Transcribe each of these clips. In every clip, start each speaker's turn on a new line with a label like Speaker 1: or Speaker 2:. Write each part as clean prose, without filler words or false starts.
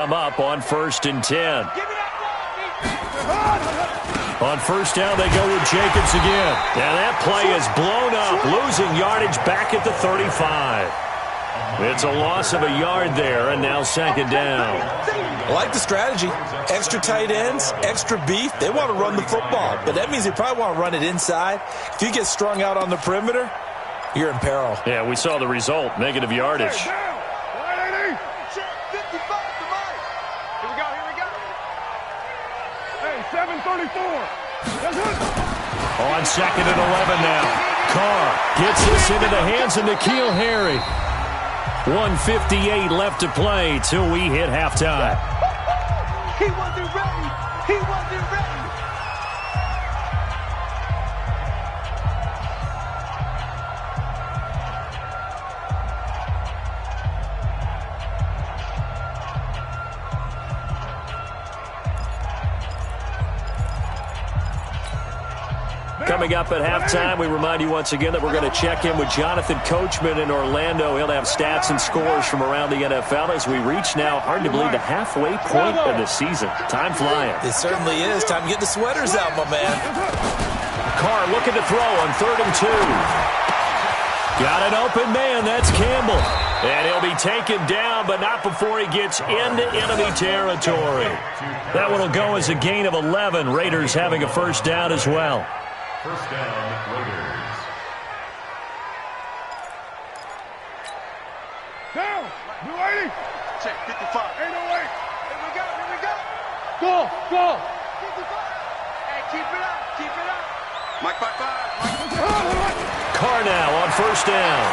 Speaker 1: I'm up on 1st and 10. On first down, they go with Jacobs again. And that play is blown up, losing yardage back at the 35. It's a loss of a yard there, and now 2nd down.
Speaker 2: I like the strategy. Extra tight ends, extra beef. They want to run the football, but that means they probably want to run it inside. If you get strung out on the perimeter, you're in peril.
Speaker 1: Yeah, we saw the result, negative yardage. On 2nd and 11 now. Carr gets this into the hands of N'Keal Harry. 1:58 left to play till we hit halftime.
Speaker 3: He wasn't ready. He wasn't ready.
Speaker 1: Coming up at halftime, we remind you once again that we're going to check in with Jonathan Coachman in Orlando. He'll have stats and scores from around the NFL as we reach now, hard to believe, the halfway point of the season. Time flying.
Speaker 2: It certainly is. Time to get the sweaters out, my man.
Speaker 1: Carr looking to throw on 3rd and 2. Got an open man. That's Campbell. And he'll be taken down, but not before he gets into enemy territory. That one will go as a gain of 11. Raiders having a first down as well.
Speaker 4: First down, Raiders.
Speaker 5: Down. New 80.
Speaker 3: Check 55.
Speaker 5: 808.
Speaker 3: Here we go. Here we go.
Speaker 5: Go.
Speaker 3: 55. Hey, keep it up. Keep it up. Mike 5-5.
Speaker 1: Carr now on first down.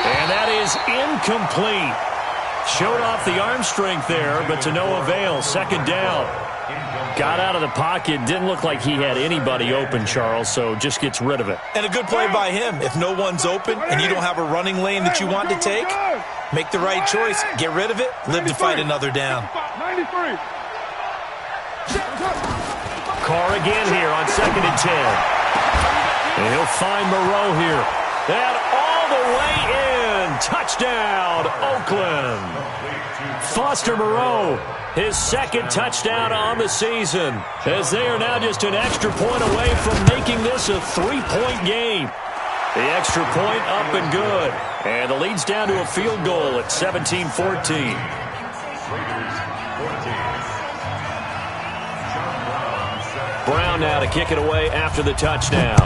Speaker 1: And that is incomplete. Showed off the arm strength there, but to no avail. 2nd down. Got out of the pocket. Didn't look like he had anybody open, Charles, so just gets rid of it.
Speaker 2: And a good play by him. If no one's open and you don't have a running lane that you want to take, make the right choice. Get rid of it. Live to fight another down.
Speaker 5: 93.
Speaker 1: Carr again here on 2nd and 10. And he'll find Moreau here. And all the way in. Touchdown, Oakland. Foster Moreau, his 2nd touchdown on the season, as they are now just an extra point away from making this a 3-point game. The extra point up and good. And the lead's down to a field goal at 17-14. Brown now to kick it away after the touchdown.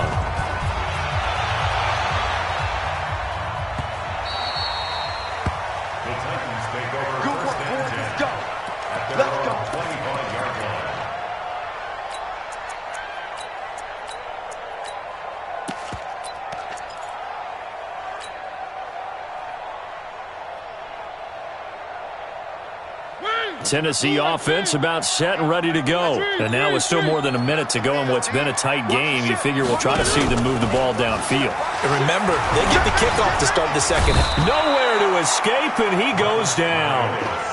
Speaker 1: Tennessee offense about set and ready to go. And now with still more than a minute to go in what's been a tight game, you figure we'll try to see them move the ball downfield.
Speaker 2: And remember, they get the kickoff to start the second half.
Speaker 1: Nowhere to escape, and he goes down.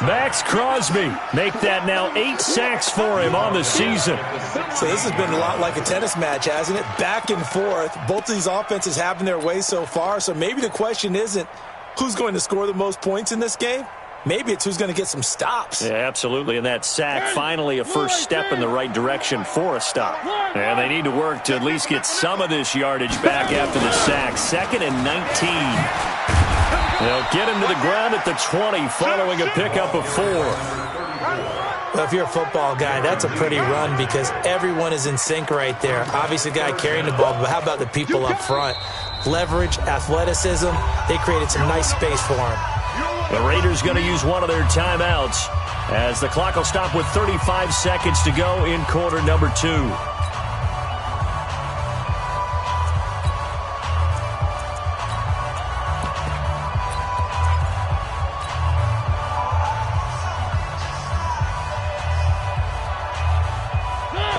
Speaker 1: Max Crosby make that now 8 sacks for him on the season.
Speaker 2: So this has been a lot like a tennis match, hasn't it? Back and forth. Both of these offenses having their way so far. So maybe the question isn't who's going to score the most points in this game. Maybe it's who's going to get some stops.
Speaker 1: Yeah, absolutely. And that sack, finally a first step in the right direction for a stop. And they need to work to at least get some of this yardage back after the sack. 2nd and 19. They'll get him to the ground at the 20 following a pickup of 4.
Speaker 2: Well, if you're a football guy, that's a pretty run because everyone is in sync right there. Obviously, the guy carrying the ball, but how about the people up front? Leverage, athleticism, they created some nice space for him.
Speaker 1: The Raiders going to use one of their timeouts as the clock will stop with 35 seconds to go in quarter number 2.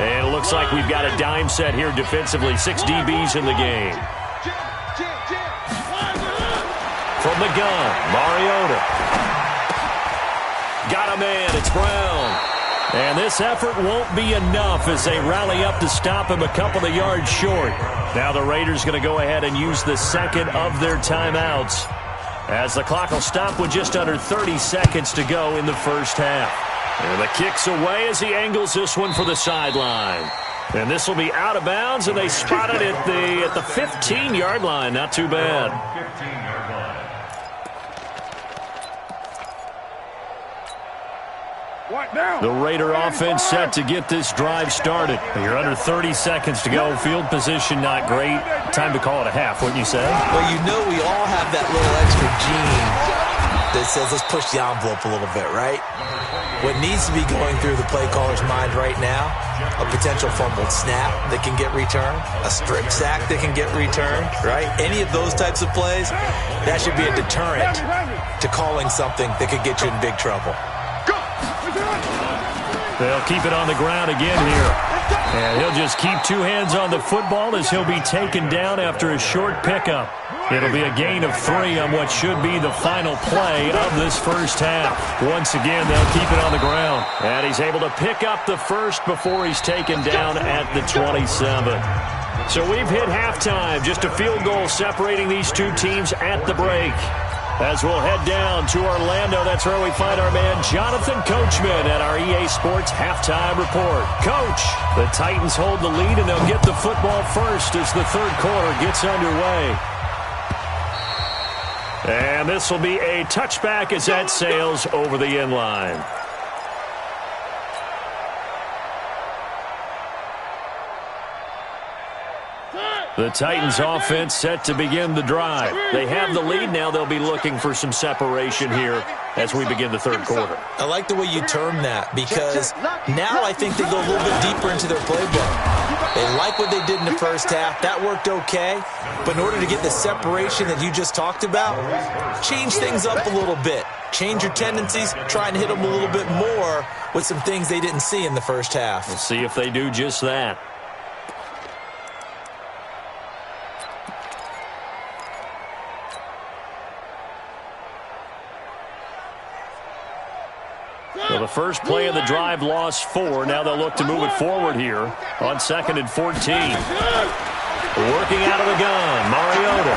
Speaker 1: And it looks like we've got a dime set here defensively. 6 DBs in the game. From the gun, Mariota. Got a man, it's Brown. And this effort won't be enough as they rally up to stop him a couple of yards short. Now the Raiders going to go ahead and use the second of their timeouts. as the clock will stop with just under 30 seconds to go in the first half. And the kick's away as he angles this one for the sideline. And this will be out of bounds, and they spot it at the 15-yard line. Not too bad.
Speaker 4: 15-yard line.
Speaker 1: The Raider offense set to get this drive started. You're under 30 seconds to go. Field position not great. Time to call it a half, wouldn't you say?
Speaker 2: Well, you know we all have that little extra gene that says let's push the envelope a little bit, right? What needs to be going through the play caller's mind right now, a potential fumbled snap that can get returned, a strip sack that can get returned, right? Any of those types of plays, that should be a deterrent to calling something that could get you in big trouble.
Speaker 1: They'll keep it on the ground again here. And he'll just keep two hands on the football as he'll be taken down after a short pickup. It'll be a gain of 3 on what should be the final play of this first half. Once again, they'll keep it on the ground. And he's able to pick up the first before he's taken down at the 27. So we've hit halftime. Just a field goal separating these two teams at the break. As we'll head down to Orlando, that's where we find our man Jonathan Coachman at our EA Sports Halftime Report. Coach, the Titans hold the lead, and they'll get the football first as the third quarter gets underway. And this will be a touchback as that sails over the end line. The Titans offense set to begin the drive. They have the lead. Now they'll be looking for some separation here as we begin the third quarter.
Speaker 2: I like the way you term that because now I think they go a little bit deeper into their playbook. They like what they did in the first half. That worked okay. But in order to get the separation that you just talked about, change things up a little bit. Change your tendencies. Try and hit them a little bit more with some things they didn't see in the first half.
Speaker 1: We'll see if they do just that. So the first play of the drive lost 4. Now they'll look to move it forward here on 2nd and 14. Working out of the gun, Mariota.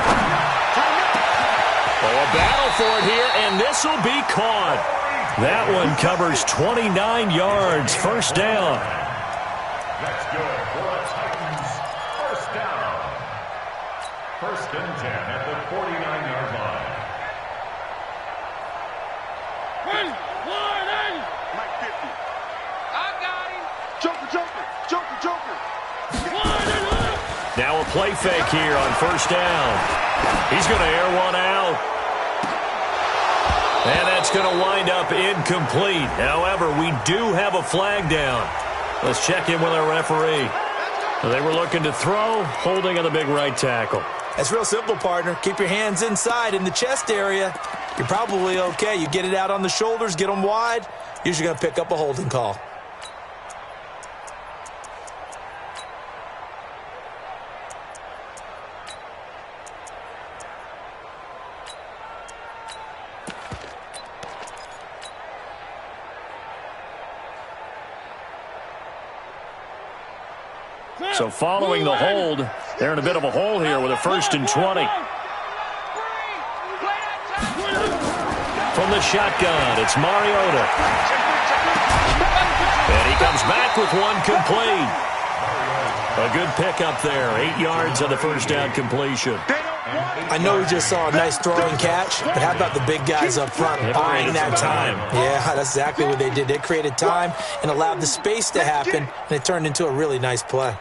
Speaker 1: Oh, a battle for it here, and this will be caught. That one covers 29 yards. First down.
Speaker 4: That's good for a Titans first down. 1st and 10 at the 49-yard line.
Speaker 1: Now a play fake here on first down. He's going to air one out. And that's going to wind up incomplete. However, we do have a flag down. Let's check in with our referee. They were looking to throw, holding on the big right tackle.
Speaker 2: That's real simple, partner. Keep your hands inside in the chest area. You're probably okay. You get it out on the shoulders, get them wide. Usually going to pick up a holding call.
Speaker 1: So following the hold, they're in a bit of a hole here with a 1st and 20. From the shotgun, it's Mariota. And he comes back with one complete. A good pickup there. 8 yards on the first down completion.
Speaker 2: I know we just saw a nice throwing catch, but how about the big guys up front buying that time? Yeah, that's exactly what they did. They created time and allowed the space to happen, and it turned into a really nice play.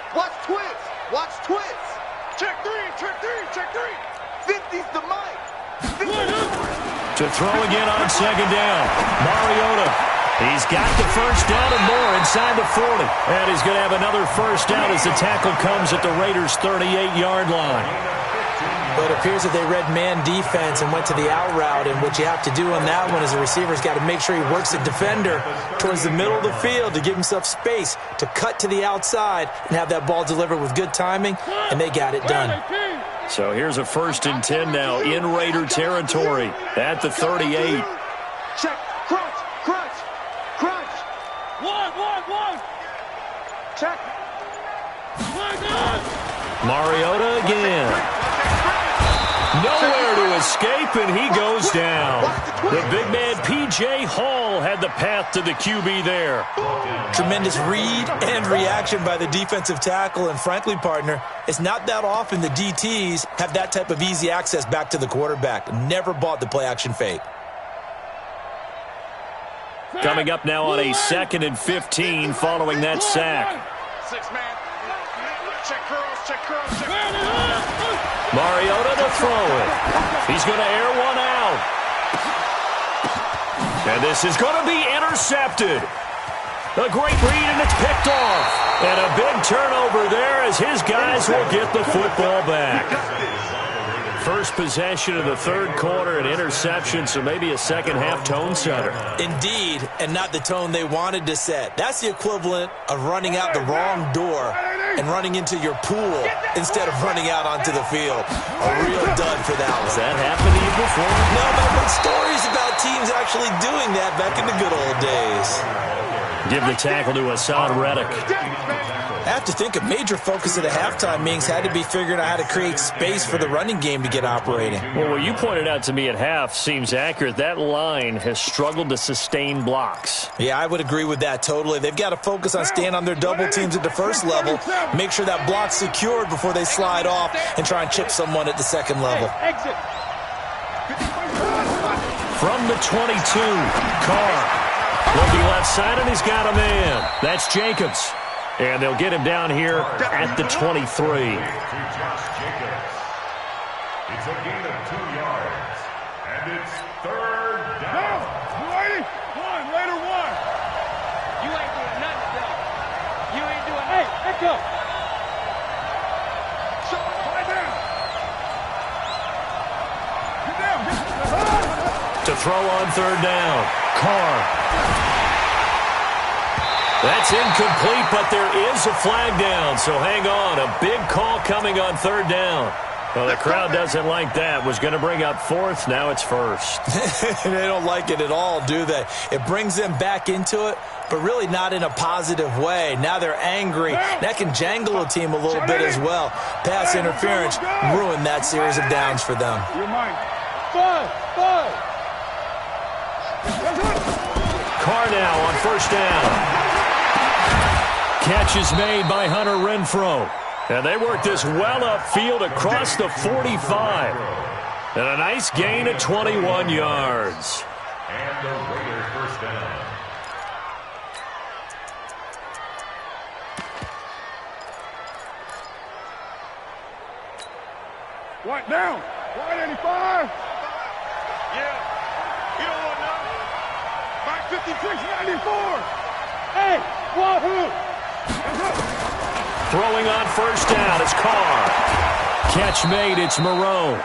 Speaker 3: Watch twits. Watch twits. Check three. 50's the mic. 50.
Speaker 1: To throw again on 2nd down. Mariota. He's got the first down and more inside the 40. And he's going to have another first down as the tackle comes at the Raiders' 38-yard line.
Speaker 2: But it appears that they read man defense and went to the out route, and what you have to do on that one is the receiver's got to make sure he works the defender towards the middle of the field to give himself space to cut to the outside and have that ball delivered with good timing, and they got it done.
Speaker 1: So here's a 1st and 10 now in Raider territory at the 38.
Speaker 3: Check. Crunch. One. Check.
Speaker 1: Mariota again. Nowhere to escape, and he goes down. The big man, P.J. Hall, had the path to the QB there.
Speaker 2: Tremendous read and reaction by the defensive tackle, and frankly, partner, it's not that often the DTs have that type of easy access back to the quarterback. Never bought the play-action fake.
Speaker 1: Coming up now on a 2nd and 15 following that sack.
Speaker 3: 6-man. Check curls.
Speaker 1: Mariota to throw it. He's going to air one out. And this is going to be intercepted. A great read, and it's picked off. And a big turnover there as his guys will get the football back. First possession of the 3rd quarter, an interception, so maybe a second-half tone setter.
Speaker 2: Indeed, and not the tone they wanted to set. That's the equivalent of running out the wrong door and running into your pool instead of running out onto the field. A real dud for that one.
Speaker 1: Has that happened to you before?
Speaker 2: No, but I've heard stories about teams actually doing that back in the good old days.
Speaker 1: Give the tackle to Hassan Reddick.
Speaker 2: I have to think a major focus of the halftime meetings had to be figuring out how to create space for the running game to get operating.
Speaker 1: Well, what you pointed out to me at half seems accurate. That line has struggled to sustain blocks.
Speaker 2: Yeah, I would agree with that totally. They've got to focus on staying on their double teams at the first level, make sure that block's secured before they slide off and try and chip someone at the second level.
Speaker 1: From the 22, Carr. Looking left side, and he's got a man. That's Jacobs. And they'll get him down here at the 23.
Speaker 4: It's a gain of 2 yards. And it's 3rd down.
Speaker 5: Later one.
Speaker 3: You ain't doing nothing, though. You ain't doing
Speaker 5: Hey,
Speaker 3: nothing.
Speaker 5: echo.
Speaker 3: Lie down.
Speaker 5: Get down.
Speaker 1: To throw on 3rd down, Carr. That's incomplete, but there is a flag down, so hang on. A big call coming on 3rd down. Well, the crowd doesn't like that. Was going to bring up 4th, now it's 1st.
Speaker 2: They don't like it at all, do they? It brings them back into it, but really not in a positive way. Now they're angry. That can jangle a team a little bit as well. Pass interference ruined that series of downs for them.
Speaker 5: You're mine. 5.
Speaker 1: Carr now on 1st down. Catch is made by Hunter Renfrow. And they work this well upfield across the 45. And a nice gain of 21 yards.
Speaker 4: And the Raiders first down.
Speaker 5: White down. White 85.
Speaker 3: Yeah. You don't want nothing. Back
Speaker 5: 56-94. Hey, wahoo.
Speaker 1: Throwing on 1st down is Carr. Catch made, it's Moreau.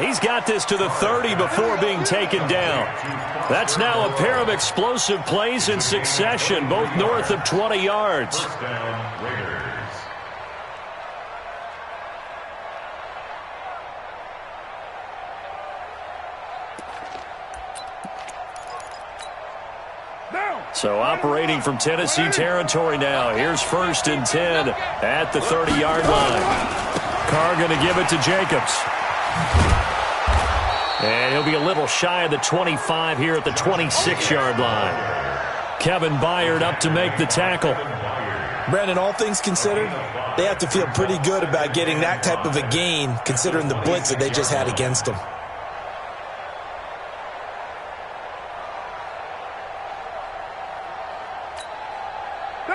Speaker 1: He's got this to the 30 before being taken down. That's now a pair of explosive plays in succession, both north of 20 yards.
Speaker 4: First down, Raiders.
Speaker 1: So operating from Tennessee territory now. Here's 1st and 10 at the 30-yard line. Carr going to give it to Jacobs. And he'll be a little shy of the 25 here at the 26-yard line. Kevin Byard up to make the tackle.
Speaker 2: Brandon, all things considered, they have to feel pretty good about getting that type of a gain considering the blitz that they just had against them.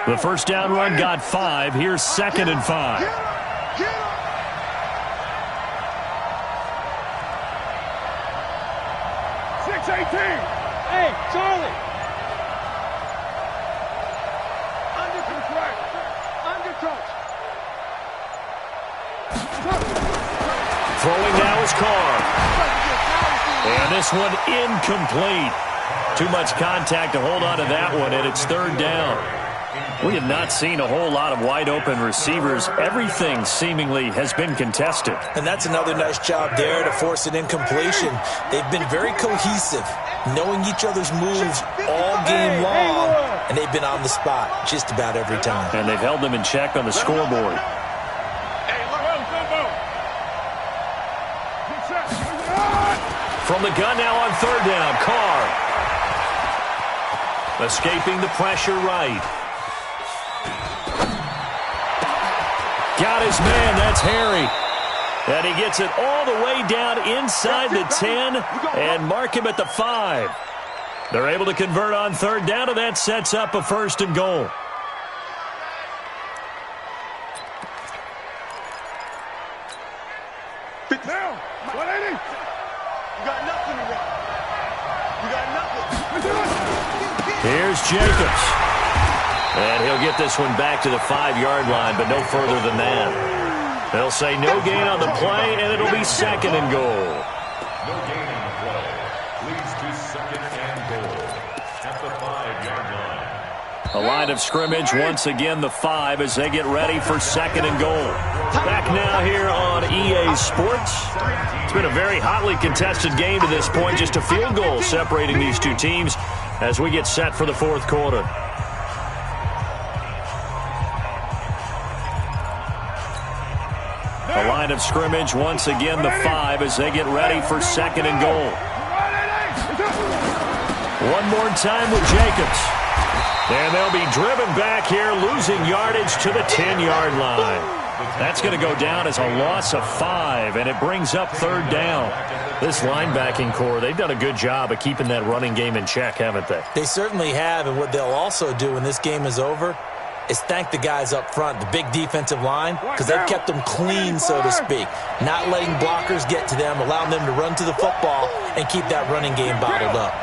Speaker 1: The 1st down run got 5. Here's 2nd and 5.
Speaker 5: 6-18. Hey, Charlie. Under control.
Speaker 1: Throwing now is Carr. And this one incomplete. Too much contact to hold on to that one, and it's third down. We have not seen a whole lot of wide-open receivers. Everything seemingly has been contested.
Speaker 2: And that's another nice job there to force an incompletion. They've been very cohesive, knowing each other's moves all game long, and they've been on the spot just about every time.
Speaker 1: And they've held them in check on the scoreboard. From the gun now on third down, Carr. Escaping the pressure right. Got his man, that's Harry. And he gets it all the way down inside the 10 and mark him at the 5. They're able to convert on third down, and that sets up a first and goal.
Speaker 5: Now, 180.
Speaker 3: You got nothing to run. You got nothing.
Speaker 1: Here's Jacobs. And he'll get this one back to the 5-yard line, but no further than that. They'll say no gain on the play, and it'll be second and goal.
Speaker 4: No gain on the play. Leads to second and goal at the 5-yard line.
Speaker 1: A line of scrimmage, once again the 5 as they get ready for second and goal. Back now here on EA Sports. It's been a very hotly contested game to this point. Just a field goal separating these two teams as we get set for the fourth quarter. A line of scrimmage, once again the 5 as they get ready for second and goal. One more time with Jacobs. And they'll be driven back here, losing yardage to the 10-yard line. That's going to go down as a loss of 5, and it brings up third down. This linebacking core, they've done a good job of keeping that running game in check, haven't they?
Speaker 2: They certainly have, and what they'll also do when this game is over is thank the guys up front, the big defensive line, because they've kept them clean, so to speak, not letting blockers get to them, allowing them to run to the football and keep that running game bottled up.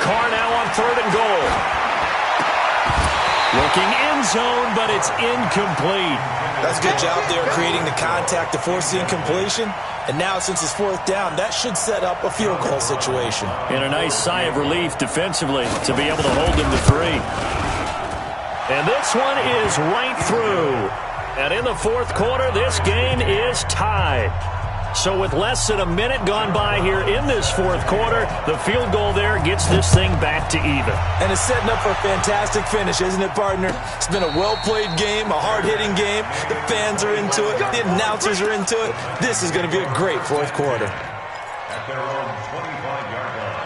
Speaker 1: Carr now on third and goal. Looking end zone, but it's incomplete.
Speaker 2: That's a good job there creating the contact to force the incompletion. And now, since it's fourth down, that should set up a field goal situation.
Speaker 1: And a nice sigh of relief defensively to be able to hold them to 3. And this one is right through. And in the fourth quarter, this game is tied. So with less than a minute gone by here in this fourth quarter, the field goal there gets this thing back to even.
Speaker 2: And it's setting up for a fantastic finish, isn't it, partner? It's been a well-played game, a hard-hitting game. The fans are into it. The announcers are into it. This is going to be a great fourth quarter.
Speaker 4: At their own 25-yard line.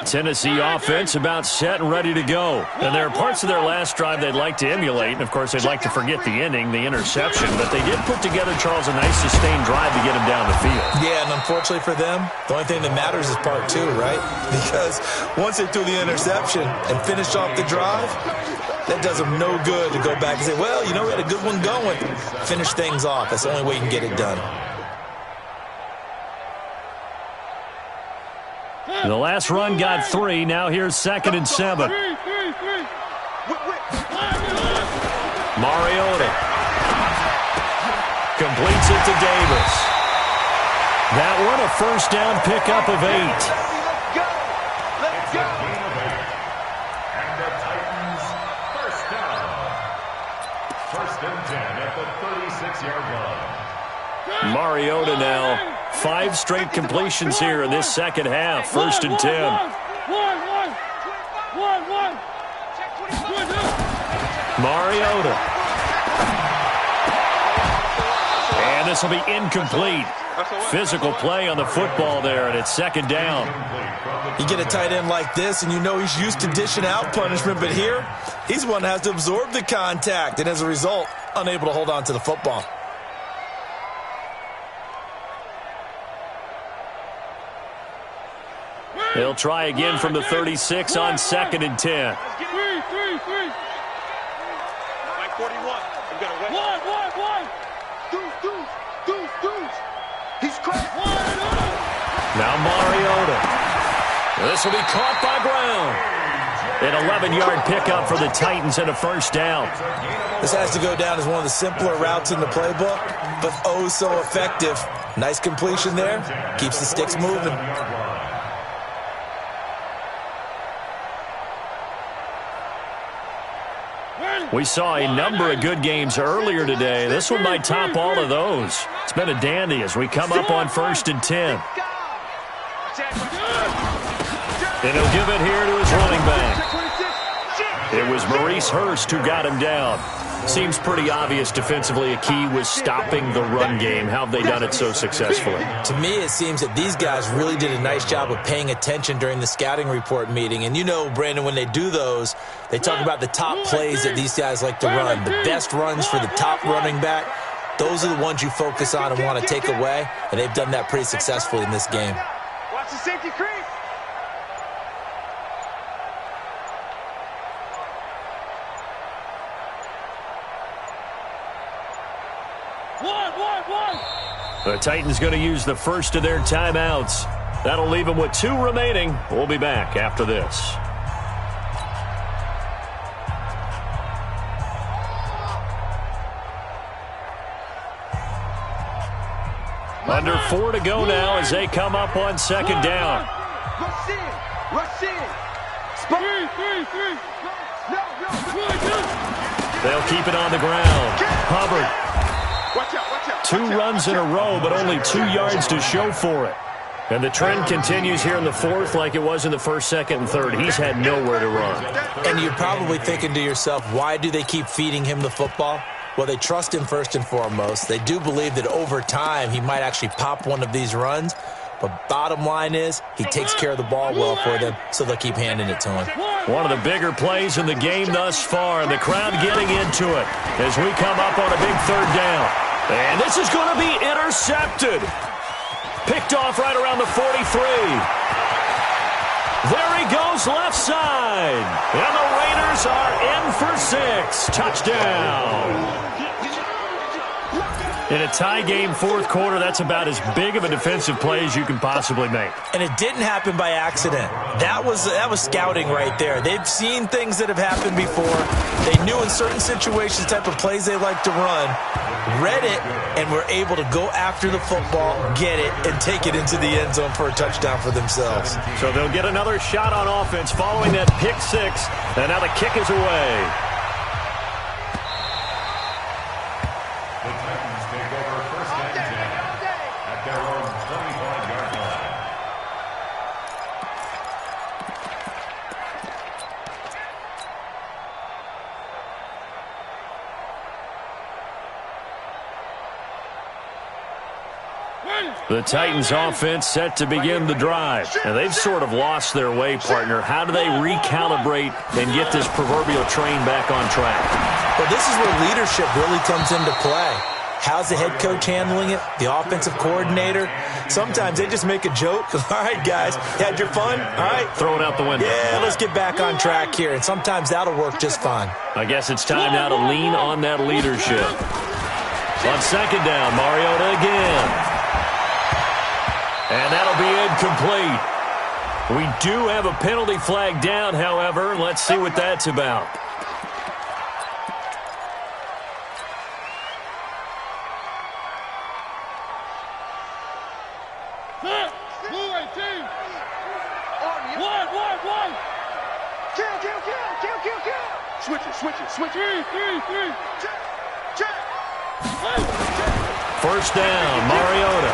Speaker 1: Tennessee offense about set and ready to go. And there are parts of their last drive they'd like to emulate. And, of course, they'd like to forget the ending, the interception. But they did put together, Charles, a nice sustained drive to get them down the field.
Speaker 2: Yeah, and unfortunately for them, the only thing that matters is part 2, right? Because once they threw the interception and finished off the drive, that does them no good to go back and say, well, you know, we had a good one going. Finish things off. That's the only way you can get it done.
Speaker 1: The last run got 3. Now here's second and 7. Mariota completes it to Davis. That one a first down pickup of 8.
Speaker 3: Let's go.
Speaker 4: And the Titans first down. First and 10 at the 36-yard line.
Speaker 1: Mariota now 5 straight completions here in this second half. First and 10. Mariota. And this will be incomplete. Physical play on the football there, and it's second down.
Speaker 2: You get a tight end like this, and you know he's used to dishing out punishment, but here, he's one that has to absorb the contact, and as a result, unable to hold on to the football.
Speaker 1: They'll try again from the 36 on second and 10.
Speaker 3: Like 41. You got to wait. Deuce. He's cracked.
Speaker 1: Now Mariota. This will be caught by Brown. An 11-yard pickup for the Titans and a first down.
Speaker 2: This has to go down as one of the simpler routes in the playbook, but oh so effective. Nice completion there. Keeps the sticks moving.
Speaker 1: We saw a number of good games earlier today. This one might top all of those. It's been a dandy as we come up on 1st and 10. And he'll give it here to his running back. It was Maurice Hurst who got him down. Seems pretty obvious defensively a key was stopping the run game. How have they done it so successfully?
Speaker 2: To me, it seems that these guys really did a nice job of paying attention during the scouting report meeting. And you know, Brandon, when they do those, they talk about the top plays that these guys like to run. The best runs for the top running back, those are the ones you focus on and want to take away. And they've done that pretty successfully in this game.
Speaker 3: Watch the safety creep.
Speaker 1: The Titans going to use the first of their timeouts. That'll leave them with 2 remaining. We'll be back after this. Under 4 to go now as they come up on 2nd down.
Speaker 3: Rush in. Rush in. Three.
Speaker 1: They'll keep it on the ground. Hubbard.
Speaker 3: Watch out.
Speaker 1: 2 runs in a row, but only 2 yards to show for it. And the trend continues here in the 4th like it was in the 1st, 2nd, and 3rd. He's had nowhere to run.
Speaker 2: And you're probably thinking to yourself, why do they keep feeding him the football? Well, they trust him first and foremost. They do believe that over time he might actually pop one of these runs. But bottom line is he takes care of the ball well for them, so they'll keep handing it to him.
Speaker 1: One of the bigger plays in the game thus far, and the crowd getting into it as we come up on a big 3rd down. And this is going to be intercepted. Picked off right around the 43. There he goes left side. And the Raiders are in for 6. Touchdown. In a tie game 4th quarter, that's about as big of a defensive play as you can possibly make.
Speaker 2: And it didn't happen by accident. That was scouting right there. They've seen things that have happened before. They knew in certain situations the type of plays they like to run, read it, and were able to go after the football, get it, and take it into the end zone for a touchdown for themselves.
Speaker 1: So they'll get another shot on offense following that pick 6, and now the kick is away.
Speaker 4: The Titans take over 1st and 10 at their own 25-yard line.
Speaker 1: The Titans offense set to begin the drive. And they've sort of lost their way, partner. How do they recalibrate and get this proverbial train back on track?
Speaker 2: Well, this is where leadership really comes into play. How's the head coach handling it? The offensive coordinator? Sometimes they just make a joke. All right, guys, you had your fun? All right.
Speaker 1: Throw it out the window.
Speaker 2: Yeah, let's get back on track here. And sometimes that'll work just fine.
Speaker 1: I guess it's time now to lean on that leadership. On 2nd down, Mariota again. And that'll be incomplete. We do have a penalty flag down, however. Let's see what that's about.
Speaker 3: Switch it. Check.
Speaker 1: First down, Mariota.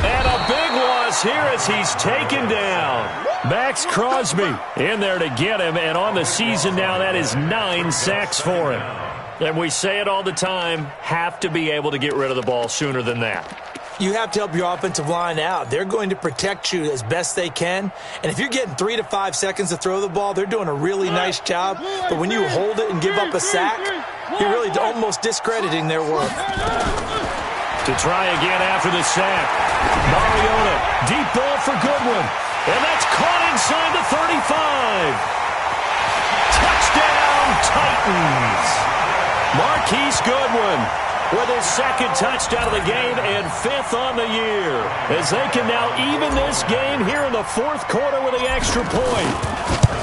Speaker 1: And a big loss here as he's taken down. Max Crosby in there to get him, and on the season now, that is 9 sacks for him. And we say it all the time, have to be able to get rid of the ball sooner than that.
Speaker 2: You have to help your offensive line out. They're going to protect you as best they can. And if you're getting 3 to 5 seconds to throw the ball, they're doing a really nice job. But when you hold it and give up a sack, you're really almost discrediting their work.
Speaker 1: To try again after the sack. Mariota, deep ball for Goodwin. And that's caught inside the 35. Touchdown, Titans. Mark Marquise Goodwin with his second touchdown of the game and 5th on the year, as they can now even this game here in the 4th quarter with the extra point.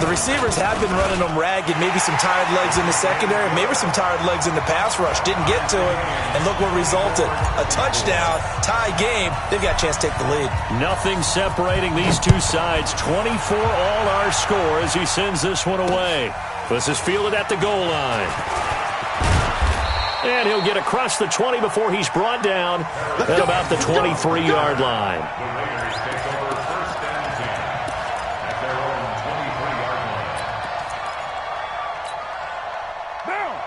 Speaker 2: The receivers have been running them ragged, maybe some tired legs in the secondary, maybe some tired legs in the pass rush. Didn't get to it, and look what resulted. A touchdown, tie game. They've got a chance to take the lead.
Speaker 1: Nothing separating these two sides. 24 all our score as he sends this one away. This is fielded at the goal line. And he'll get across the 20 before he's brought down at about the 23-yard line.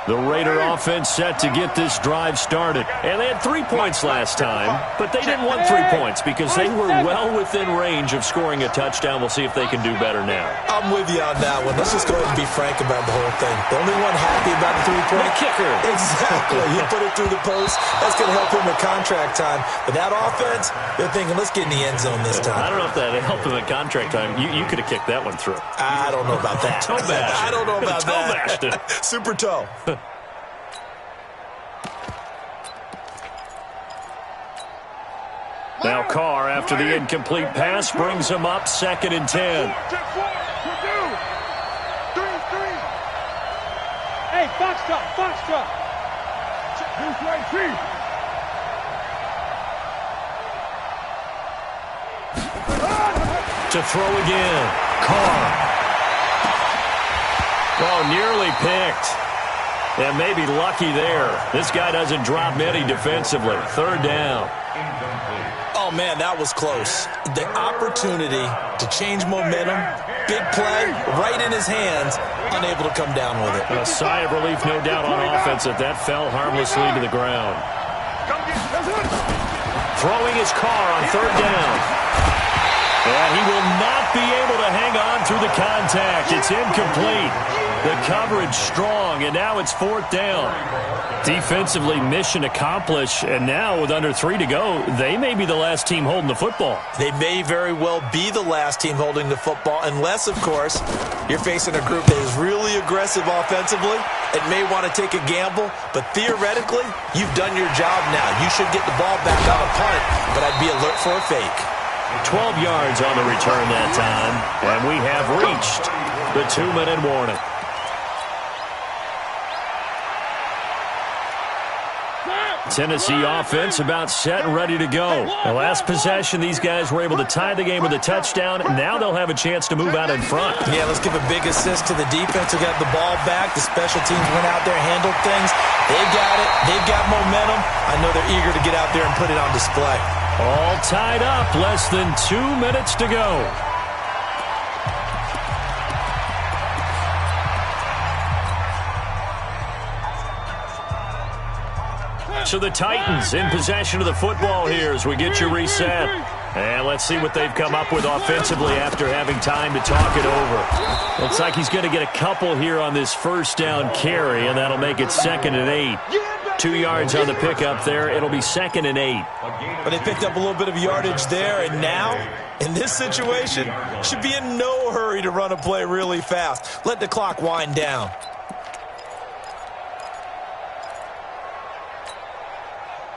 Speaker 1: The Raider offense set to get this drive started. And they had 3 points last time, but they didn't want 3 points because they were well within range of scoring a touchdown. We'll see if they can do better now.
Speaker 2: I'm with you on that one. Let's just go ahead and be frank about the whole thing. The only one happy about the 3-point?
Speaker 1: The kicker.
Speaker 2: Exactly. He put it through the post. That's going to help him with contract time. But that offense, they're thinking, let's get in the end zone this time.
Speaker 1: I don't know if that helped him at contract time. You could have kicked that one through.
Speaker 2: I don't know about that.
Speaker 1: Toe bashed.
Speaker 2: I don't know about
Speaker 1: toe
Speaker 2: that.
Speaker 1: bashed it.
Speaker 2: Super toe.
Speaker 1: Now Carr, after the incomplete pass, brings him up 2nd and 10.
Speaker 5: Hey, Foxtrot. Who's right, Chief?
Speaker 1: To throw again. Carr. Oh, nearly picked. And maybe lucky there. This guy doesn't drop many defensively. 3rd down.
Speaker 2: Oh, man, that was close. The opportunity to change momentum, big play, right in his hands, unable to come down with it.
Speaker 1: A sigh of relief, no doubt, on offense that fell harmlessly to the ground. Throwing his Carr on 3rd down. And he will not be able to hang on through the contact. It's incomplete. The coverage strong, and now it's 4th down. Defensively, mission accomplished, and now with under 3 to go, they may be the last team holding the football.
Speaker 2: They may very well be the last team holding the football, unless, of course, you're facing a group that is really aggressive offensively and may want to take a gamble, but theoretically, you've done your job now. You should get the ball back on a punt, but I'd be alert for a fake.
Speaker 1: 12 yards on the return that time, and we have reached the 2-minute warning. Tennessee offense about set and ready to go. The last possession, these guys were able to tie the game with a touchdown, and now they'll have a chance to move out in front.
Speaker 2: Yeah, let's give a big assist to the defense who got the ball back. The special teams went out there, handled things. They got it. They've got momentum. I know they're eager to get out there and put it on display.
Speaker 1: All tied up, less than 2 minutes to go. So the Titans in possession of the football here as we get you reset. And let's see what they've come up with offensively after having time to talk it over. Looks like he's going to get a couple here on this 1st down carry, and that'll make it 2nd and 8. 2 yards on the pickup there. It'll be 2nd and 8.
Speaker 2: But they picked up a little bit of yardage there, and now, in this situation, should be in no hurry to run a play really fast. Let the clock wind down.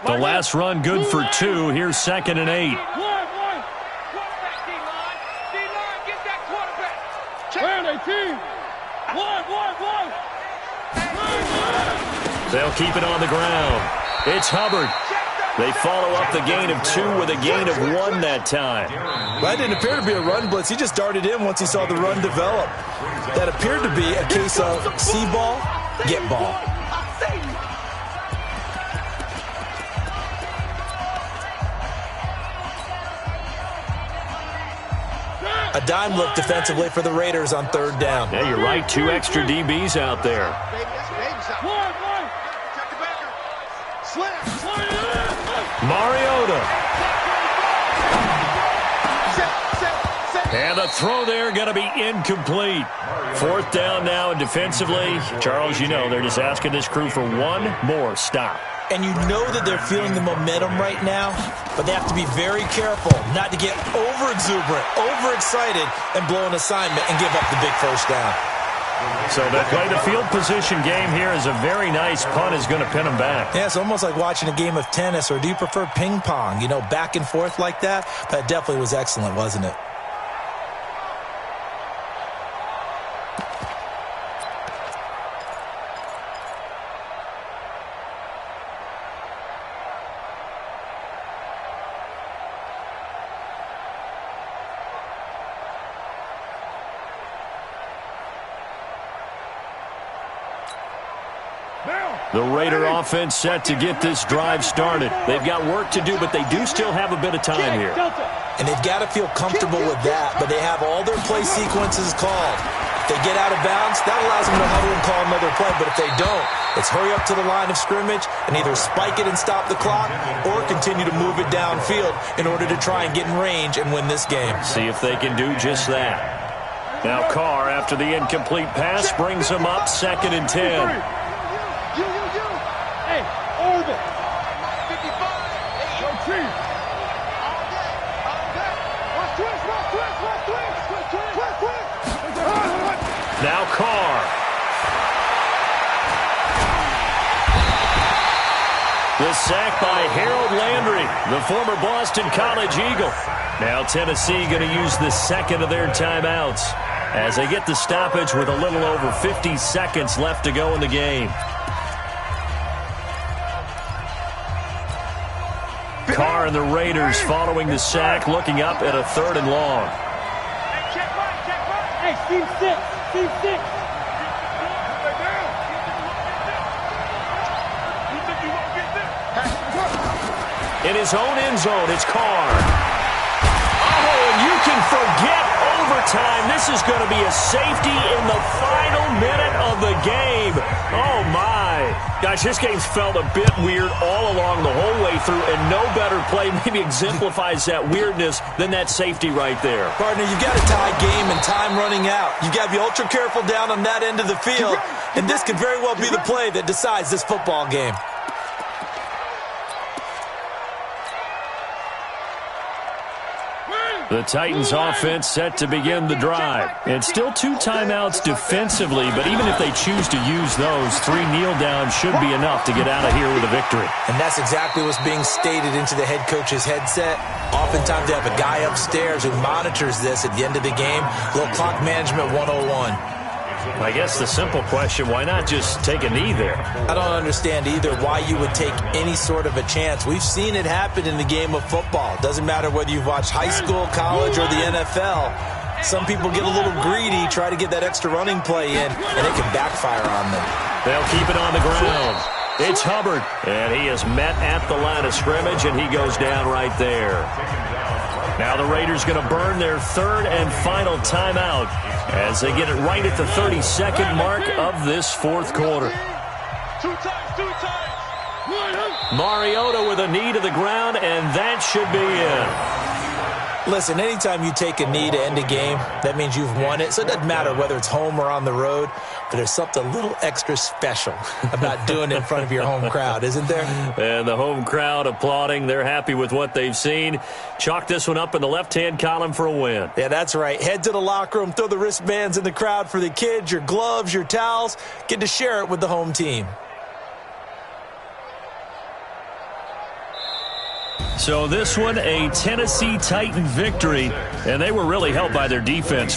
Speaker 1: The last run good for 2. Here's 2nd and 8. They'll keep it on the ground. It's Hubbard. They follow up the gain of 2 with a gain of 1 that time.
Speaker 2: Well, that didn't appear to be a run blitz. He just darted in once he saw the run develop. That appeared to be a case of see ball, get ball. A dime look defensively for the Raiders on 3rd down.
Speaker 1: Yeah, you're right. 2 extra DBs out there. Mariota. And the throw there going to be incomplete. 4th down now, and defensively, Charles, you know, they're just asking this crew for one more stop.
Speaker 2: And you know that they're feeling the momentum right now, but they have to be very careful not to get over-exuberant, overexcited, and blow an assignment and give up the big 1st down.
Speaker 1: So they play the field position game here as a very nice punt is going to pin them back.
Speaker 2: Yeah, it's almost like watching a game of tennis, or do you prefer ping pong? You know, back and forth like that? That definitely was excellent, wasn't it?
Speaker 1: The Raider offense set to get this drive started. They've got work to do, but they do still have a bit of time here.
Speaker 2: And they've got to feel comfortable with that, but they have all their play sequences called. If they get out of bounds, that allows them to huddle and call another play, but if they don't, it's hurry up to the line of scrimmage and either spike it and stop the clock or continue to move it downfield in order to try and get in range and win this game.
Speaker 1: See if they can do just that. Now Carr, after the incomplete pass, brings them up 2nd and 10.
Speaker 5: Hey, over.
Speaker 3: 55.
Speaker 5: Yo, Chief.
Speaker 1: Now Carr. The sack by Harold Landry, the former Boston College Eagle. Now Tennessee going to use the second of their timeouts as they get the stoppage with a little over 50 seconds left to go in the game. Carr and the Raiders following the sack, looking up at a 3rd and long.
Speaker 5: Hey, Steve 6. Steve 6.
Speaker 1: In his own end zone, it's Carr. Oh, and you can forget overtime. This is going to be a safety in the final minute of the game. Oh, my. Guys, this game's felt a bit weird all along the whole way through, and no better play maybe exemplifies that weirdness than that safety right there.
Speaker 2: Partner, you've got a tie game and time running out. You've got to be ultra careful down on that end of the field, and this could very well be the play that decides this football game.
Speaker 1: The Titans offense set to begin the drive. And still 2 timeouts defensively, but even if they choose to use those, 3 kneel downs should be enough to get out of here with a victory.
Speaker 2: And that's exactly what's being stated into the head coach's headset. Oftentimes they have a guy upstairs who monitors this at the end of the game. Little clock management 101.
Speaker 1: I guess the simple question, why not just take a knee there?
Speaker 2: I don't understand either why you would take any sort of a chance. We've seen it happen in the game of football. Doesn't matter whether you've watched high school, college, or the NFL. Some people get a little greedy, try to get that extra running play in, and it can backfire on them.
Speaker 1: They'll keep it on the ground. It's Hubbard, and he is met at the line of scrimmage, and he goes down right there. Now the Raiders going to burn their 3rd and final timeout as they get it right at the 32nd mark of this 4th quarter.
Speaker 3: 2 times.
Speaker 1: Mariota with a knee to the ground, and that should be in.
Speaker 2: Listen, anytime you take a knee to end a game, that means you've won it. So it doesn't matter whether it's home or on the road, but there's something a little extra special about doing it in front of your home crowd, isn't there?
Speaker 1: And the home crowd applauding. They're happy with what they've seen. Chalk this one up in the left-hand column for a win.
Speaker 2: Yeah, that's right. Head to the locker room, throw the wristbands in the crowd for the kids, your gloves, your towels. Get to share it with the home team.
Speaker 1: So this one, a Tennessee Titan victory, and they were really helped by their defense.